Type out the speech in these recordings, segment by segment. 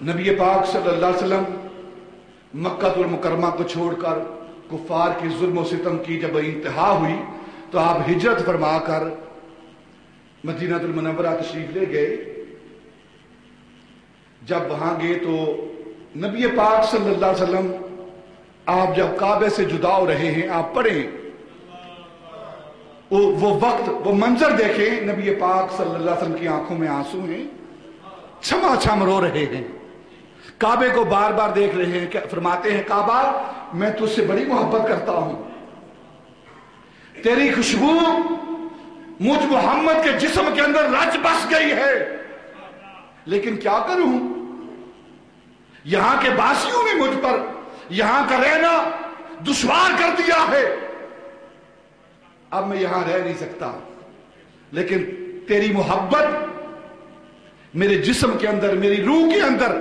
نبی پاک صلی اللہ علیہ وسلم مکہ المکرمہ کو چھوڑ کر کفار کے ظلم و ستم کی جب انتہا ہوئی تو آپ ہجرت فرما کر مدینہ المنورہ تشریف لے گئے. جب وہاں گئے تو نبی پاک صلی اللہ علیہ وسلم آپ جب کعبے سے جدا ہو رہے ہیں، آپ پڑھیں وہ وقت، وہ منظر دیکھیں. نبی پاک صلی اللہ علیہ وسلم کی آنکھوں میں آنسو ہیں، چھما چھم رو رہے ہیں، کعبے کو بار بار دیکھ رہے ہیں. فرماتے ہیں کعبہ میں تجھ سے بڑی محبت کرتا ہوں، تیری خوشبو مجھ محمد کے جسم کے اندر رچ بس گئی ہے، لیکن کیا کروں، یہاں کے باسیوں نے مجھ پر یہاں کا رہنا دشوار کر دیا ہے، اب میں یہاں رہ نہیں سکتا، لیکن تیری محبت میرے جسم کے اندر، میری روح کے اندر،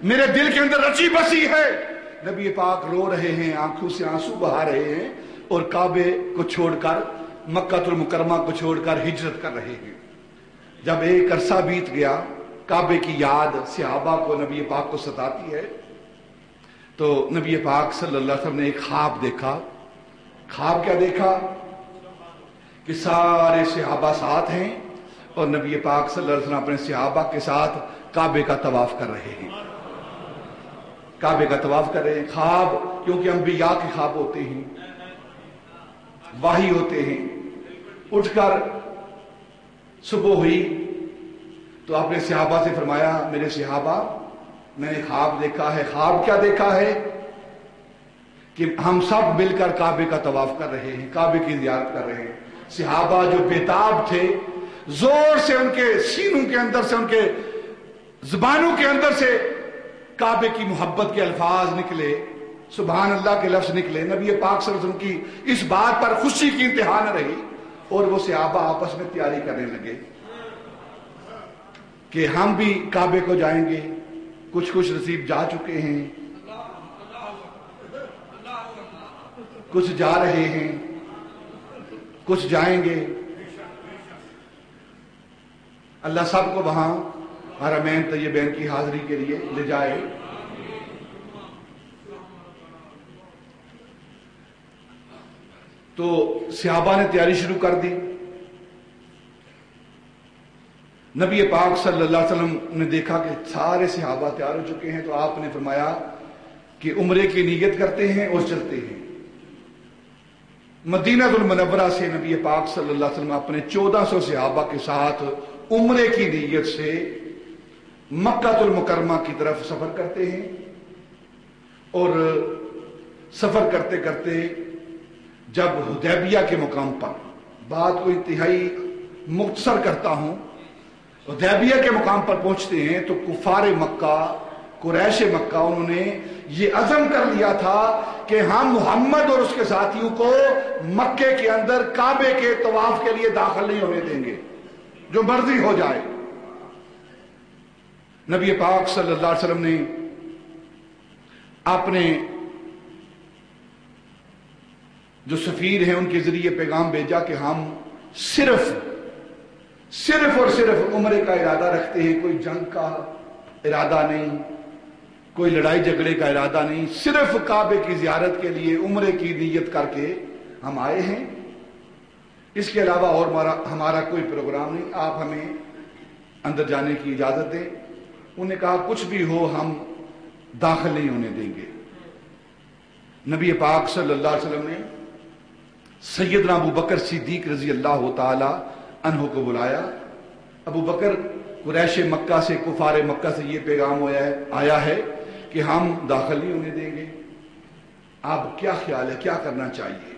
میرے دل کے اندر رچی بسی ہے. نبی پاک رو رہے ہیں، آنکھوں سے آنسو بہا رہے ہیں، اور کعبے کو چھوڑ کر، مکہ المکرمہ کو چھوڑ کر ہجرت کر رہے ہیں. جب ایک عرصہ بیت گیا، کعبے کی یاد صحابہ کو، نبی پاک کو ستاتی ہے، تو نبی پاک صلی اللہ علیہ وسلم نے ایک خواب دیکھا. خواب کیا دیکھا کہ سارے صحابہ ساتھ ہیں اور نبی پاک صلی اللہ علیہ وسلم اپنے صحابہ کے ساتھ کعبے کا طواف کر رہے ہیں، کعبے کا طواف کر رہے ہیں. خواب کیونکہ انبیاء کے خواب ہوتے ہیں، وحی ہوتے ہیں. اٹھ کر صبح ہوئی تو آپ نے صحابہ سے فرمایا، میرے صحابہ میں نے خواب دیکھا ہے. خواب کیا دیکھا ہے کہ ہم سب مل کر کعبے کا طواف کر رہے ہیں، کعبے کی زیارت کر رہے ہیں. صحابہ جو بےتاب تھے، زور سے ان کے سینوں کے اندر سے، ان کے زبانوں کے اندر سے کعبے کی محبت کے الفاظ نکلے، سبحان اللہ کے لفظ نکلے. نبی پاک صلی اللہ علیہ وسلم کی اس بات پر خوشی کی انتہا نہ رہی، اور وہ صحابہ آپس میں تیاری کرنے لگے کہ ہم بھی کعبے کو جائیں گے. کچھ نصیب جا چکے ہیں، کچھ جا رہے ہیں، کچھ جائیں گے. اللہ سب کو وہاں حرمین طیبین کی حاضری کے لیے لے جائے. تو صحابہ نے تیاری شروع کر دی. نبی پاک صلی اللہ علیہ وسلم نے دیکھا کہ سارے صحابہ تیار ہو چکے ہیں، تو آپ نے فرمایا کہ عمرے کی نیت کرتے ہیں اور چلتے ہیں. مدینہ المنورہ سے نبی پاک صلی اللہ علیہ وسلم اپنے 1400 صحابہ کے ساتھ عمرے کی نیت سے مکہ المکرمہ کی طرف سفر کرتے ہیں. اور سفر کرتے کرتے جب حدیبیہ کے مقام پر، بات کو انتہائی مختصر کرتا ہوں، حدیبیہ کے مقام پر پہنچتے ہیں تو کفار مکہ، قریش مکہ، انہوں نے یہ عزم کر لیا تھا کہ ہم محمد اور اس کے ساتھیوں کو مکے کے اندر کعبے کے طواف کے لیے داخل نہیں ہونے دیں گے، جو مرضی ہو جائے. نبی پاک صلی اللہ علیہ وسلم نے اپنے جو سفیر ہیں ان کے ذریعے پیغام بھیجا کہ ہم صرف اور صرف عمرے کا ارادہ رکھتے ہیں، کوئی جنگ کا ارادہ نہیں، کوئی لڑائی جھگڑے کا ارادہ نہیں، صرف کعبے کی زیارت کے لیے عمرے کی نیت کر کے ہم آئے ہیں، اس کے علاوہ اور ہمارا کوئی پروگرام نہیں، آپ ہمیں اندر جانے کی اجازت دیں. انہوں نے کہا کچھ بھی ہو ہم داخل نہیں ہونے دیں گے. نبی پاک صلی اللہ علیہ وسلم نے سیدنا ابو بکر صدیق رضی اللہ تعالی عنہ کو بلایا. ابو بکر، قریش مکہ سے، کفار مکہ سے یہ پیغام آیا ہے کہ ہم داخل نہیں ہونے دیں گے. آپ کیا خیال ہے، کیا کرنا چاہیے؟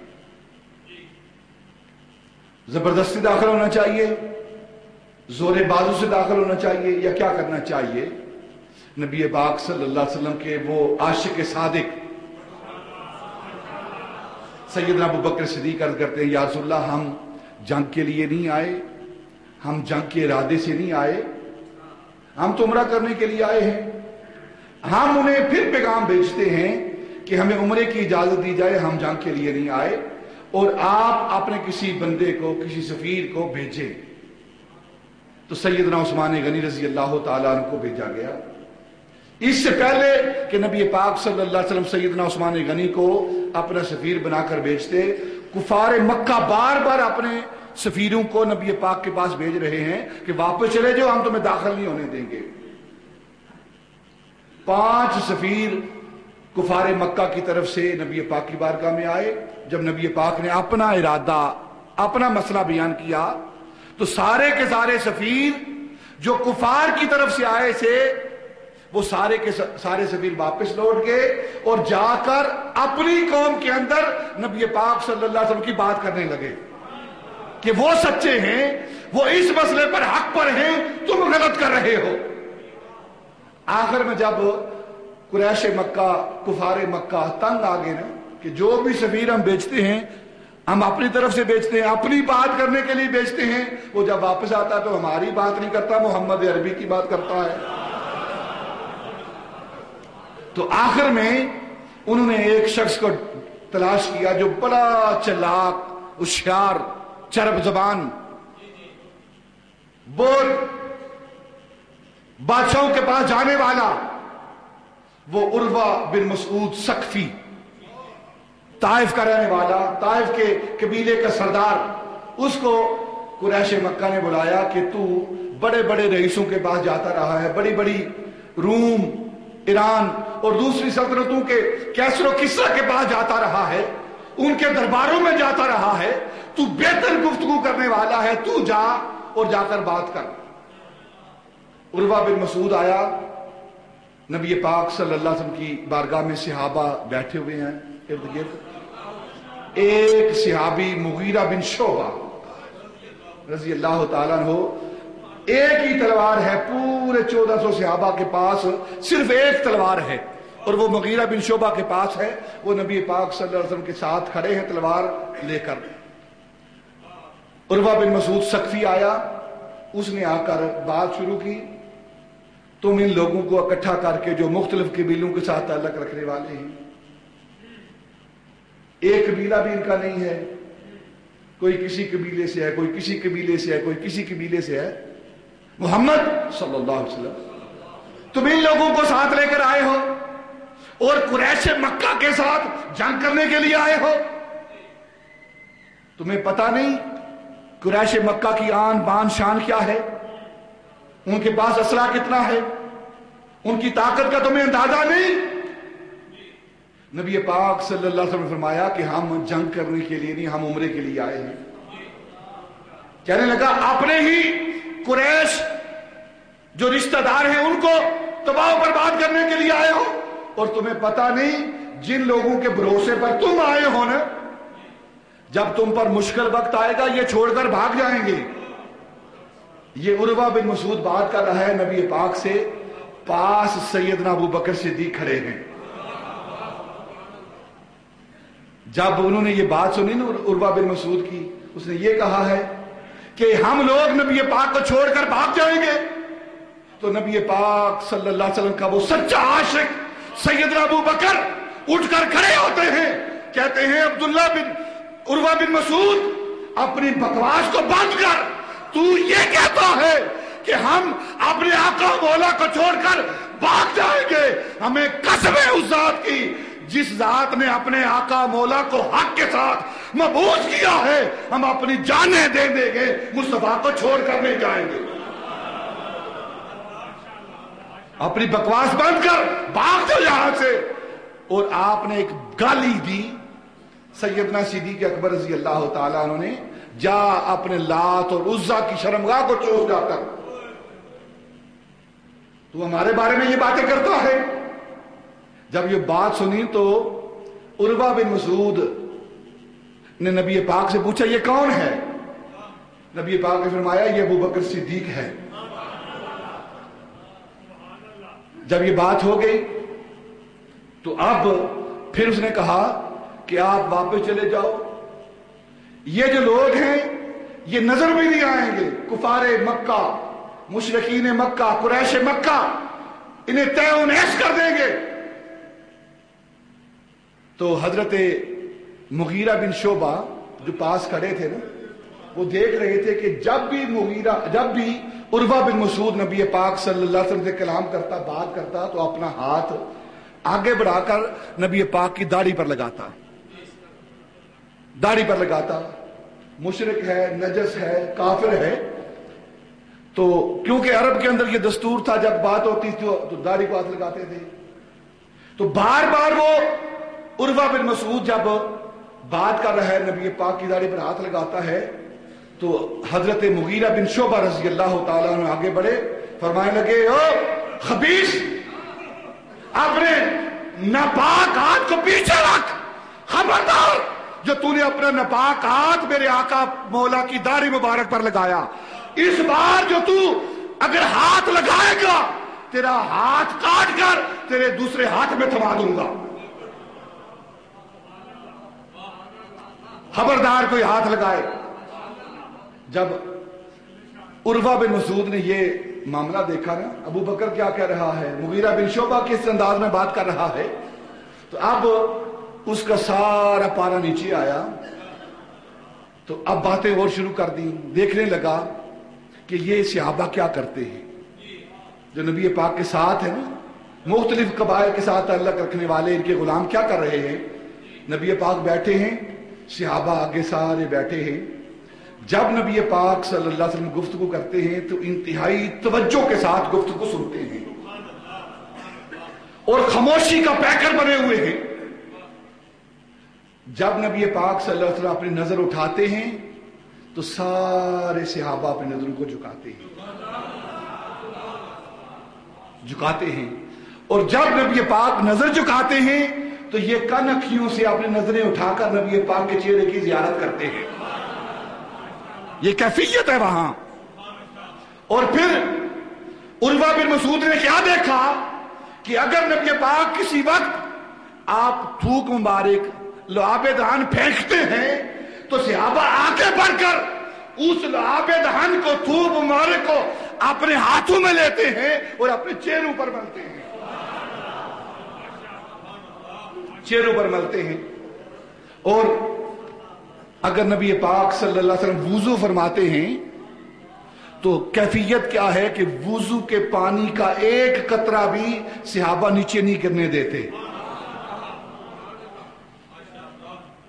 زبردستی داخل ہونا چاہیے، زور بازو سے داخل ہونا چاہیے، یا کیا کرنا چاہیے؟ نبی پاک صلی اللہ علیہ وسلم کے وہ عاشق صادق سیدنا ابو بکر صدیق عرض کرتے ہیں، یا رسول اللہ ہم جنگ کے لیے نہیں آئے، ہم جنگ کے ارادے سے نہیں آئے، ہم تو عمرہ کرنے کے لیے آئے ہیں. ہم انہیں پھر پیغام بھیجتے ہیں کہ ہمیں عمرے کی اجازت دی جائے، ہم جنگ کے لیے نہیں آئے، اور آپ اپنے کسی بندے کو، کسی سفیر کو بھیجیں. تو سیدنا عثمان غنی رضی اللہ تعالیٰ عنہ کو بھیجا گیا. اس سے پہلے کہ نبی پاک صلی اللہ علیہ وسلم سیدنا عثمان غنی کو اپنا سفیر بنا کر بھیجتے، کفار مکہ بار بار اپنے سفیروں کو نبی پاک کے پاس بھیج رہے ہیں کہ واپس چلے جاؤ، ہم تمہیں داخل نہیں ہونے دیں گے۔ 5 سفیر کفار مکہ کی طرف سے نبی پاک کی بارگاہ میں آئے۔ جب نبی پاک نے اپنا ارادہ، اپنا مسئلہ بیان کیا تو سارے کے سارے سفیر جو کفار کی طرف سے آئے تھے وہ سارے کے سارے سفیر واپس لوٹ گئے اور جا کر اپنی قوم کے اندر نبی پاک صلی اللہ علیہ وسلم کی بات کرنے لگے کہ وہ سچے ہیں، وہ اس مسئلے پر حق پر ہیں، تم غلط کر رہے ہو۔ آخر میں جب قریش مکہ، کفار مکہ تنگ آ گئے نا کہ جو بھی سفیر ہم بیچتے ہیں ہم اپنی طرف سے بیچتے ہیں، اپنی بات کرنے کے لیے بیچتے ہیں، وہ جب واپس آتا تو ہماری بات نہیں کرتا، محمد عربی کی بات کرتا ہے۔ تو آخر میں انہوں نے ایک شخص کو تلاش کیا جو بڑا چلاک، ہوشیار، چرب زبان، بول بادشاہوں کے پاس جانے والا، وہ عروہ بن مسعود ثقفی، طائف کا رہنے والا، طائف کے قبیلے کا سردار، اس کو قریش مکہ نے بلایا کہ تو بڑے بڑے رئیسوں کے پاس جاتا رہا ہے، بڑی بڑی روم، ایران اور دوسری سلطنتوں کے کیسر و کسرا کے پاس جاتا رہا ہے، ان کے درباروں میں جاتا رہا ہے، تو بہتر گفتگو کرنے والا ہے، تو جا اور جا کر بات کر۔ عروہ بن مسعود آیا، نبی پاک صلی اللہ علیہ وسلم کی بارگاہ میں صحابہ بیٹھے ہوئے ہیں ارد گرد۔ ایک صحابی مغیرہ بن شعبہ رضی اللہ تعالیٰ عنہ، ایک ہی تلوار ہے، پورے 1400 صحابہ کے پاس صرف ایک تلوار ہے اور وہ مغیرہ بن شعبہ کے پاس ہے۔ وہ نبی پاک صلی اللہ علیہ وسلم کے ساتھ کھڑے ہیں تلوار لے کر۔ عروہ بن مسعود ثقفی آیا، اس نے آ کر بات شروع کی، تم ان لوگوں کو اکٹھا کر کے جو مختلف قبیلوں کے ساتھ تعلق رکھنے والے ہیں، ایک قبیلہ بھی ان کا نہیں ہے، کوئی کسی قبیلے سے ہے، کوئی کسی قبیلے سے ہے، کوئی کسی قبیلے سے ہے، محمد صلی اللہ علیہ وسلم تم ان لوگوں کو ساتھ لے کر آئے ہو اور قریش مکہ کے ساتھ جنگ کرنے کے لیے آئے ہو، تمہیں پتہ نہیں قریش مکہ کی آن بان شان کیا ہے، ان کے پاس اسلحہ کتنا ہے، ان کی طاقت کا تمہیں اندازہ نہیں؟ نبی پاک صلی اللہ علیہ وسلم نے فرمایا کہ ہم جنگ کرنے کے لیے نہیں، ہم عمرے کے لیے آئے ہیں۔ کہنے لگا اپنے ہی قریش جو رشتہ دار ہیں ان کو تباہ و برباد کرنے کے لیے آئے ہو، اور تمہیں پتہ نہیں جن لوگوں کے بھروسے پر تم آئے ہو نا، جب تم پر مشکل وقت آئے گا یہ چھوڑ کر بھاگ جائیں گے۔ یہ عروہ بن مسعود بات کر رہا ہے، نبی پاک سے پاس سیدنا ابو بکر صدیق کھڑے ہیں۔ جب انہوں نے یہ بات سنی نا عروہ بن مسعود کی، اس نے یہ کہا ہے کہ ہم لوگ نبی پاک کو چھوڑ کر بھاگ جائیں گے، تو نبی پاک صلی اللہ علیہ وسلم کا وہ سچا عاشق سیدنا ابو بکر اٹھ کر کھڑے ہوتے ہیں، کہتے ہیں عبداللہ بن عروہ بن مسعود اپنی بکواس کو بند کر، تو یہ کہتا ہے کہ ہم اپنے آقا مولا کو چھوڑ کر بھاگ جائیں گے، ہمیں قسم ہے اس ذات کی جس ذات نے اپنے آقا مولا کو حق کے ساتھ مبعوث کیا ہے، ہم اپنی جانیں دے دیں گے، مصطفیٰ کو چھوڑ کر نہیں جائیں گے۔ اپنی بکواس بند کر بھاگ جاؤ یہاں سے۔ اور آپ نے ایک گالی دی سیدنا صدیق اکبر رضی اللہ تعالیٰ عنہ نے، جا اپنے لات اور عزا کی شرمگاہ کو چوس جا کر، تو ہمارے بارے میں یہ باتیں کرتا ہے۔ جب یہ بات سنی تو عروہ بن مسعود نے نبی پاک سے پوچھا یہ کون ہے؟ نبی پاک نے فرمایا یہ ابو بکر صدیق ہے۔ جب یہ بات ہو گئی تو اب پھر اس نے کہا کہ آپ واپس چلے جاؤ، یہ جو لوگ ہیں یہ نظر بھی نہیں آئیں گے، کفار مکہ، مشرکین مکہ، قریش مکہ، انہیں طے و نیش کر دیں گے۔ تو حضرت مغیرہ بن شعبہ جو پاس کھڑے تھے نا، وہ دیکھ رہے تھے کہ جب بھی عروہ بن مسعود نبی پاک صلی اللہ علیہ وسلم سے کلام کرتا، بات کرتا، تو اپنا ہاتھ آگے بڑھا کر نبی پاک کی داڑھی پر لگاتا، داڑھی پر لگاتا۔ مشرک ہے، نجس ہے، کافر ہے، تو کیونکہ عرب کے اندر یہ دستور تھا جب بات ہوتی تھی تو داڑھی کو ہاتھ لگاتے تھے۔ تو بار بار وہ عروہ بن مسعود جب بات کر رہا ہے نبی پاک کی داڑھی پر ہاتھ لگاتا ہے، تو حضرت مغیرہ بن شعبہ رضی اللہ تعالیٰ عنہ آگے بڑھے، فرمانے لگے او خبیث، اپنے ناپاک ہاتھ کو پیچھے رکھ، خبردار جو تو نے اپنا ناپاک ہاتھ میرے آقا مولا کی داڑھی مبارک پر لگایا، اس بار جو تو اگر ہاتھ لگائے گا تیرا ہاتھ کاٹ کر تیرے دوسرے ہاتھ میں تھما دوں گا، خبردار کوئی ہاتھ لگائے۔ جب عروہ بن مسعود نے یہ معاملہ دیکھا نا، ابو بکر کیا کہہ رہا ہے، مغیرہ بن شعبہ کس انداز میں بات کر رہا ہے، تو اب اس کا سارا پارا نیچے آیا، تو اب باتیں اور شروع کر دی، دیکھنے لگا کہ یہ صحابہ کیا کرتے ہیں جو نبی پاک کے ساتھ ہیں نا، مختلف قبائل کے ساتھ تعلق رکھنے والے ان کے غلام کیا کر رہے ہیں۔ نبی پاک بیٹھے ہیں، صحابہ آگے سارے بیٹھے ہیں، جب نبی پاک صلی اللہ علیہ وسلم گفتگو کرتے ہیں تو انتہائی توجہ کے ساتھ گفتگو سنتے ہیں اور خاموشی کا پیکر بنے ہوئے ہیں۔ جب نبی پاک صلی اللہ علیہ وسلم اپنی نظر اٹھاتے ہیں تو سارے صحابہ اپنی نظروں کو جھکاتے ہیں، اور جب نبی پاک نظر جھکاتے ہیں تو یہ کن اکھیوں سے اپنی نظریں اٹھا کر نبی پاک کے چہرے کی زیارت کرتے ہیں، یہ کیفیت ہے وہاں۔ اور پھر عروہ بن مسعود نے کیا دیکھا کہ اگر نبی پاک کسی وقت آپ تھوک مبارک لعاب دہن پھینکتے ہیں تو صحابہ آگے بڑھ کر اس لعاب دہن کو، تھوک مبارک کو اپنے ہاتھوں میں لیتے ہیں اور اپنے چہروں پر ملتے ہیں، چہروں پر ملتے ہیں۔ اور اگر نبی پاک صلی اللہ علیہ وسلم وضو فرماتے ہیں تو کیفیت کیا ہے کہ وضو کے پانی کا ایک قطرہ بھی صحابہ نیچے نہیں گرنے دیتے،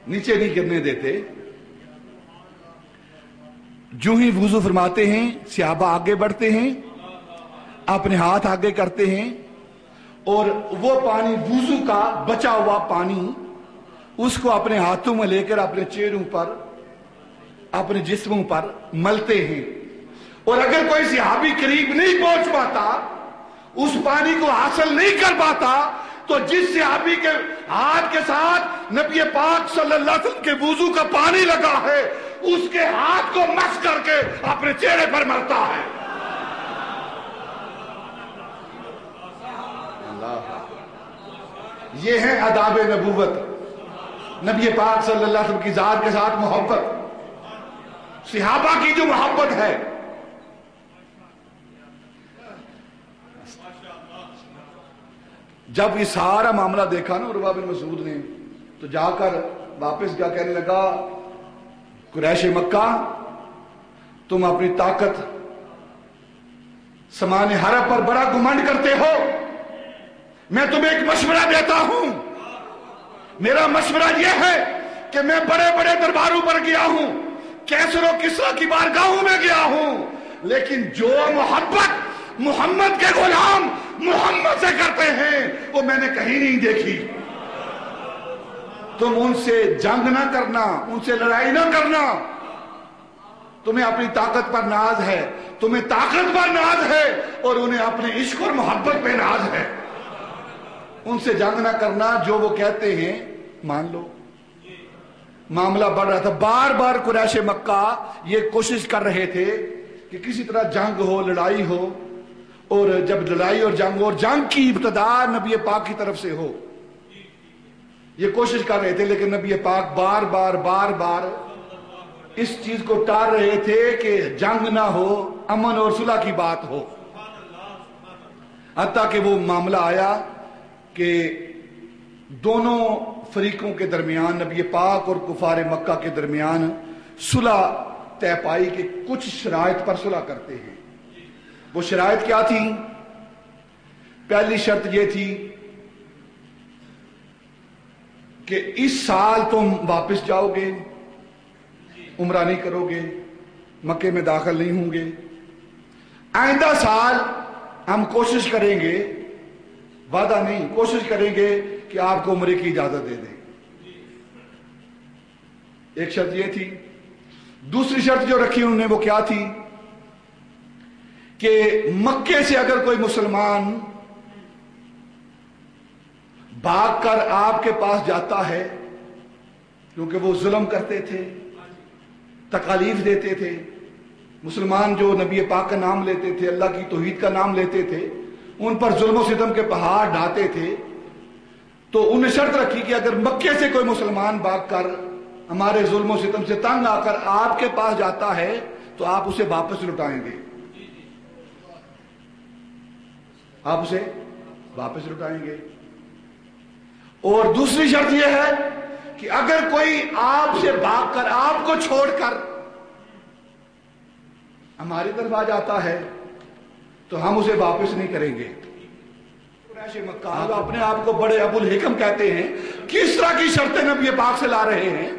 نیچے نہیں گرنے دیتے۔ جو ہی وضو فرماتے ہیں صحابہ آگے بڑھتے ہیں، اپنے ہاتھ آگے کرتے ہیں، اور وہ پانی وضو کا بچا ہوا پانی اس کو اپنے ہاتھوں میں لے کر اپنے چہروں پر، اپنے جسموں پر ملتے ہیں۔ اور اگر کوئی صحابی قریب نہیں پہنچ پاتا، اس پانی کو حاصل نہیں کر پاتا، تو جس صحابی کے ہاتھ کے ساتھ نبی پاک صلی اللہ علیہ وسلم کے وضو کا پانی لگا ہے اس کے ہاتھ کو مس کر کے اپنے چہرے پر ملتا ہے۔ یہ ہے آداب نبوت، نبی پاک صلی اللہ علیہ وسلم کی ذات کے ساتھ محبت، صحابہ کی جو محبت ہے۔ جب یہ سارا معاملہ دیکھا نا عروہ بن مسعود نے تو جا کر واپس کیا کہنے لگا، قریش مکہ تم اپنی طاقت سامان حرب پر بڑا گھمنڈ کرتے ہو، میں تمہیں ایک مشورہ دیتا ہوں، میرا مشورہ یہ ہے کہ میں بڑے بڑے درباروں پر گیا ہوں، کیسر و کسریٰ کی بارگاہوں میں گیا ہوں، لیکن جو محبت محمد کے غلام محمد سے کرتے ہیں وہ میں نے کہیں نہیں دیکھی۔ تم ان سے جنگ نہ کرنا، ان سے لڑائی نہ کرنا، تمہیں اپنی طاقت پر ناز ہے، تمہیں طاقت پر ناز ہے، اور انہیں اپنے عشق اور محبت پہ ناز ہے، ان سے جنگ نہ کرنا، جو وہ کہتے ہیں مان لو۔ معاملہ بڑھ رہا تھا، بار بار قریش مکہ یہ کوشش کر رہے تھے کہ کسی طرح جنگ ہو، لڑائی ہو، اور جب لڑائی اور جنگ کی ابتدا نبی پاک کی طرف سے ہو، یہ کوشش کر رہے تھے، لیکن نبی پاک بار بار اس چیز کو ٹال رہے تھے کہ جنگ نہ ہو، امن اور صلح کی بات ہو۔ حتیٰ کہ وہ معاملہ آیا کہ دونوں فریقوں کے درمیان، نبی پاک اور کفار مکہ کے درمیان صلح طے پائی کہ کچھ شرائط پر صلح کرتے ہیں. وہ شرائط کیا تھی؟ پہلی شرط یہ تھی کہ اس سال تم واپس جاؤ گے، عمرہ نہیں کرو گے، مکے میں داخل نہیں ہوں گے. آئندہ سال ہم کوشش کریں گے، وعدہ نہیں، کوشش کریں گے کہ آپ کو عمرے کی اجازت دے دیں. ایک شرط یہ تھی. دوسری شرط جو رکھی انہوں نے وہ کیا تھی کہ مکے سے اگر کوئی مسلمان بھاگ کر آپ کے پاس جاتا ہے، کیونکہ وہ ظلم کرتے تھے، تکالیف دیتے تھے، مسلمان جو نبی پاک کا نام لیتے تھے، اللہ کی توحید کا نام لیتے تھے، ان پر ظلم و ستم کے پہاڑ ڈھاتے تھے، تو انہوں نے شرط رکھی کہ اگر مکے سے کوئی مسلمان بھاگ کر ہمارے ظلم و ستم سے تنگ آ کر آپ کے پاس جاتا ہے تو آپ اسے واپس لوٹائیں گے. آپ اسے واپس لوٹائیں گے. اور دوسری شرط یہ ہے کہ اگر کوئی آپ سے بھاگ کر، آپ کو چھوڑ کر ہماری طرف آ جاتا ہے تو ہم اسے واپس نہیں کریں گے. مکہ اپنے آپ کو بڑے ابو الحکم کہتے ہیں، کس طرح کی شرطیں نبی پاک سے لا رہے ہیں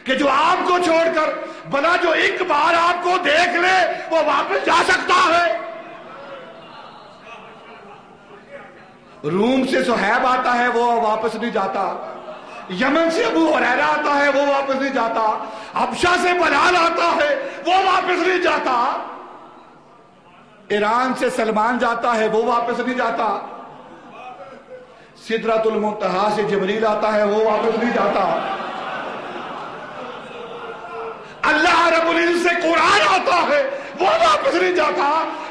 کہ جو آپ کو چھوڑ کر بلا جو ایک بار آپ کو دیکھ لے وہ واپس جا سکتا ہے. روم سے صہیب آتا ہے وہ واپس نہیں جاتا، یمن سے ابو ہریرہ آتا ہے وہ واپس نہیں جاتا، حبشہ سے بلال آتا ہے وہ واپس نہیں جاتا، ایران سے سلمان جاتا ہے وہ واپس نہیں جاتا، سدرۃ المنتہا سے جبریل آتا ہے وہ واپس نہیں جاتا، اللہ رب العزت سے قرآن آتا ہے وہ واپس نہیں جاتا.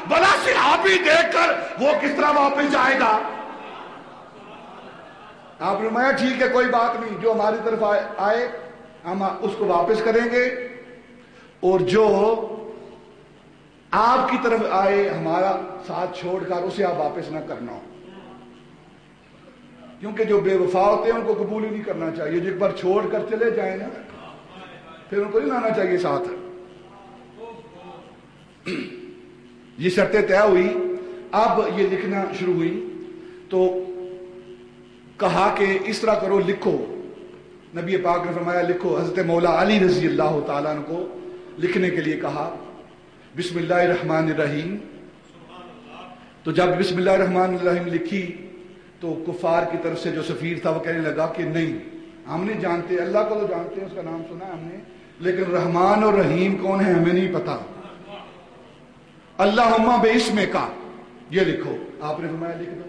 بلا صحابی دیکھ کر وہ کس طرح واپس جائے گا؟ آپ نے فرمایا ٹھیک ہے، کوئی بات نہیں، جو ہماری طرف آئے ہم اس کو واپس کریں گے، اور جو آپ کی طرف آئے ہمارا ساتھ چھوڑ کر اسے آپ واپس نہ کرنا ہو. کیونکہ جو بے وفا ہوتے ہیں ان کو قبول ہی نہیں کرنا چاہیے. جو ایک بار چھوڑ کر چلے جائیں نا پھر ان کو نہیں لانا چاہیے ساتھ. یہ شرطیں طے ہوئی. اب یہ لکھنا شروع ہوئی تو کہا کہ اس طرح کرو، لکھو. نبی پاک نے فرمایا لکھو. حضرت مولا علی رضی اللہ تعالیٰ عنہ کو لکھنے کے لیے کہا. بسم اللہ الرحمن الرحیم. تو جب بسم اللہ الرحمن الرحیم لکھی تو کفار کی طرف سے جو سفیر تھا وہ کہنے لگا کہ نہیں، ہم نہیں جانتے، اللہ کو تو جانتے ہیں، اس کا نام سنا ہے ہم نے، لیکن رحمان اور رحیم کون ہے ہمیں نہیں پتا. اللہم باسم کا یہ لکھو. آپ نے فرمایا لکھ دو.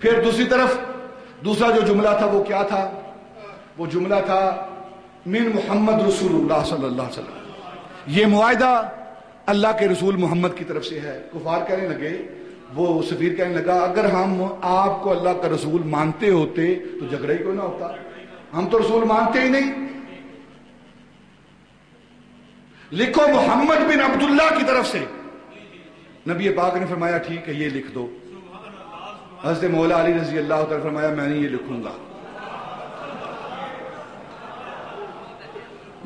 پھر دوسری طرف دوسرا جو جملہ تھا وہ کیا تھا؟ وہ جملہ تھا من محمد رسول اللہ صلی اللہ علیہ وسلم. یہ معاہدہ اللہ کے رسول محمد کی طرف سے ہے. کفار کہنے لگے، وہ سفیر کہنے لگا اگر ہم آپ کو اللہ کا رسول مانتے ہوتے تو جھگڑا ہی کوئی نہ ہوتا، ہم تو رسول مانتے ہی نہیں. لکھو محمد بن عبداللہ کی طرف سے. نبی پاک نے فرمایا ٹھیک ہے یہ لکھ دو. حضرت مولا علی رضی اللہ تعالی فرمایا میں نہیں یہ لکھوں گا.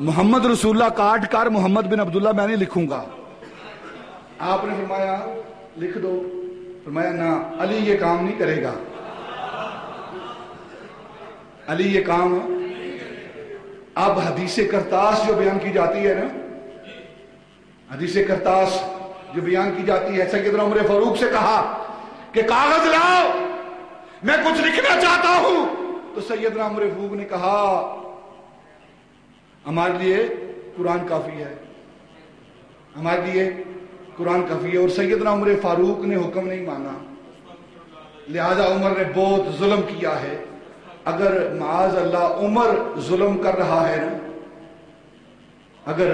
محمد رسول اللہ کاٹ کر محمد بن عبداللہ میں نہیں لکھوں گا. آپ نے فرمایا لکھ دو. فرمایا نہ، علی یہ کام نہیں کرے گا. علی یہ کام. اب حدیث کرتاس جو بیان کی جاتی ہے نا، حدیث کرتاس جو بیان کی جاتی ہے، سیدنا عمر فاروق سے کہا کہ کاغذ لاؤ میں کچھ لکھنا چاہتا ہوں. تو سیدنا عمر فاروق نے کہا ہمارے لیے قرآن کافی ہے، ہمارے لیے قرآن کافی ہے. اور سیدنا عمر فاروق نے حکم نہیں مانا، لہذا عمر نے بہت ظلم کیا ہے. اگر معاذ اللہ عمر ظلم کر رہا ہے نا، اگر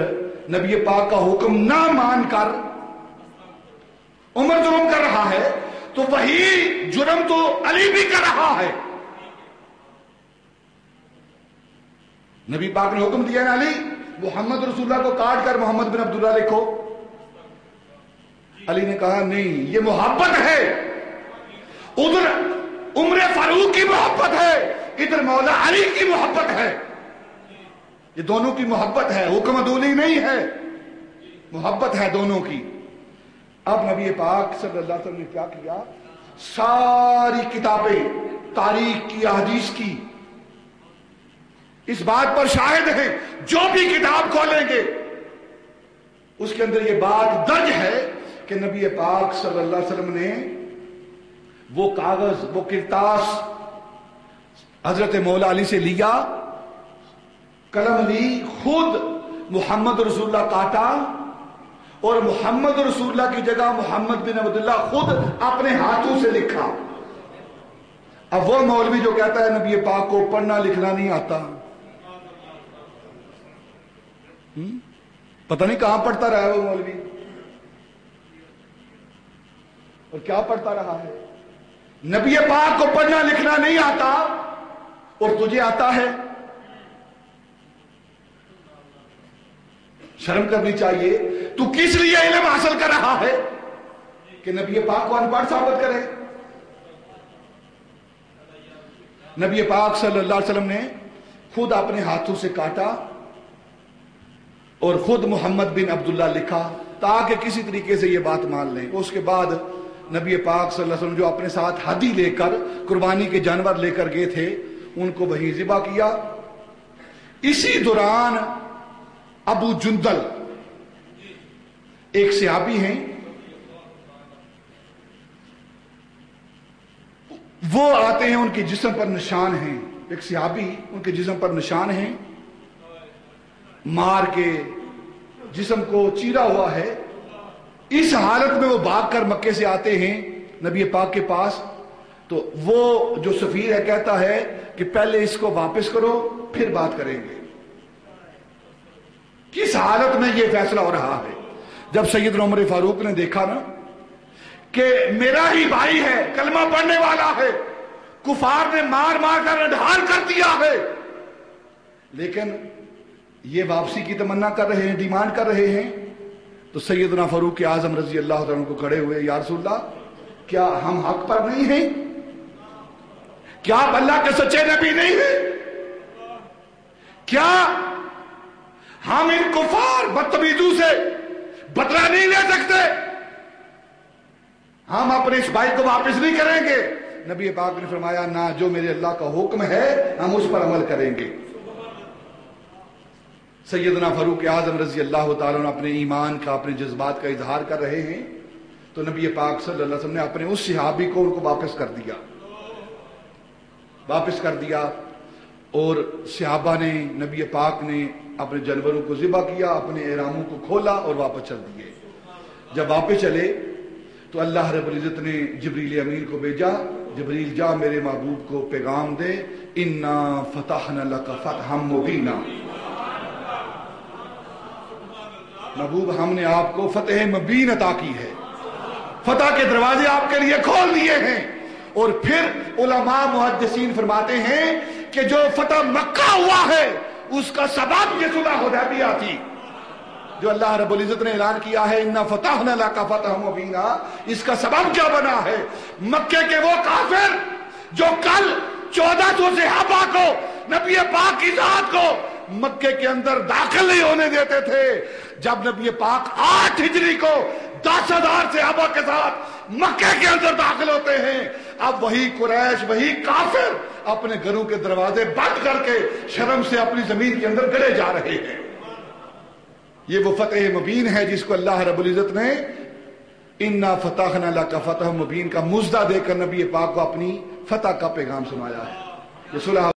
نبی پاک کا حکم نہ مان کر عمر ظلم کر رہا ہے تو وہی جرم تو علی بھی کر رہا ہے. نبی پاک نے حکم دیا نا علی محمد رسول اللہ کو کاٹ کر محمد بن عبداللہ لکھو. علی نے کہا نہیں، یہ محبت ہے. ادھر عمر فاروق کی محبت ہے، ادھر مولا علی کی محبت ہے. یہ دونوں کی محبت ہے، حکم عدولی نہیں ہے، محبت ہے دونوں کی۔ اب نبی پاک صلی اللہ علیہ وسلم نے کیا کیا، ساری کتابیں تاریخ کی، احادیث کی اس بات پر شاہد ہیں، جو بھی کتاب کھولیں گے اس کے اندر یہ بات درج ہے کہ نبی پاک صلی اللہ علیہ وسلم نے وہ کاغذ، وہ کرتاس حضرت مولا علی سے لیا، قلم لی، خود محمد رسول اللہ کاٹا اور محمد رسول اللہ کی جگہ محمد بن عبداللہ خود اپنے ہاتھوں سے لکھا۔ اب وہ مولوی جو کہتا ہے نبی پاک کو پڑھنا لکھنا نہیں آتا، پتہ نہیں کہاں پڑھتا رہا ہے وہ مولوی اور کیا پڑھتا رہا ہے۔ نبی پاک کو پڑھنا لکھنا نہیں آتا اور تجھے آتا ہے، شرم کرنی چاہیے۔ تو کس لیے علم حاصل کر رہا ہے کہ نبی پاک کو ان پڑھ ثابت کرے؟ نبی پاک صلی اللہ علیہ وسلم نے خود اپنے ہاتھوں سے کاٹا اور خود محمد بن عبداللہ لکھا تاکہ کسی طریقے سے یہ بات مان لیں۔ اس کے بعد نبی پاک صلی اللہ علیہ وسلم جو اپنے ساتھ ہدی لے کر، قربانی کے جانور لے کر گئے تھے، ان کو وہیں ذبح کیا۔ اسی دوران ابو جندل ایک صحابی ہیں، وہ آتے ہیں، ان کے جسم پر نشان ہیں، ایک صحابی ان کے جسم پر نشان ہیں، مار کے جسم کو چیرا ہوا ہے۔ اس حالت میں وہ بھاگ کر مکے سے آتے ہیں نبی پاک کے پاس، تو وہ جو سفیر ہے کہتا ہے کہ پہلے اس کو واپس کرو پھر بات کریں گے۔ کس حالت میں یہ فیصلہ ہو رہا ہے؟ جب سیدنا عمر فاروق نے دیکھا نا کہ میرا ہی بھائی ہے، کلمہ پڑھنے والا ہے، کفار نے مار مار کر ڈھال کر دیا ہے، لیکن یہ واپسی کی تمنا کر رہے ہیں، ڈیمانڈ کر رہے ہیں، تو سیدنا فاروق اعظم رضی اللہ عنہ کو کھڑے ہوئے، یا رسول اللہ کیا ہم حق پر نہیں ہیں؟ کیا آپ اللہ کے سچے نبی نہیں ہیں؟ کیا ہم ان کفار بدتمیزوں سے بدلہ نہیں لے سکتے؟ ہم اپنے اس بھائی کو واپس نہیں کریں گے؟ نبی پاک نے فرمایا نہ، جو میرے اللہ کا حکم ہے ہم اس پر عمل کریں گے۔ سیدنا فاروق اعظم رضی اللہ تعالیٰ عنہ اپنے ایمان کا، اپنے جذبات کا اظہار کر رہے ہیں، تو نبی پاک صلی اللہ علیہ وسلم نے اپنے اس صحابی کو ان کو واپس کر دیا، واپس کر دیا، اور صحابہ نے، نبی پاک نے اپنے جانوروں کو ذبح کیا، اپنے احراموں کو کھولا اور واپس چل دیے۔ جب واپس چلے تو اللہ رب العزت نے جبریل امین کو بھیجا، جبریل جا میرے محبوب کو پیغام دے، انا فتحنا لک فتحا مبینا، محبوب ہم نے آپ کو فتح مبین عطا کی ہے، فتح کے دروازے آپ کے لیے کھول دیے ہیں۔ اور پھر علماء محدثین فرماتے ہیں کہ جو فتح مکہ ہوا ہے اس کا سبب یہ صلح حدیبیہ تھی، جو اللہ رب العزت نے اعلان کیا ہے انا فتحنا لک فتحا مبینا، اس کا سبب کیا بنا ہے؟ مکے کے وہ کافر جو کل 1400 صحابہ کو، نبی پاک کی ذات کو مکے کے اندر داخل نہیں ہونے دیتے تھے، جب نبی پاک 8 ہجری کو 10,000 صحابہ کے ساتھ مکے کے اندر داخل ہوتے ہیں، اب وہی قریش، وہی کافر اپنے گھروں کے دروازے بند کر کے شرم سے اپنی زمین کے اندر گڑے جا رہے ہیں۔ یہ وہ فتح مبین ہے جس کو اللہ رب العزت نے انا فتحنا لک فتحا مبین کا مژدہ دے کر نبی پاک کو اپنی فتح کا پیغام سنایا ہے۔ یہ صلح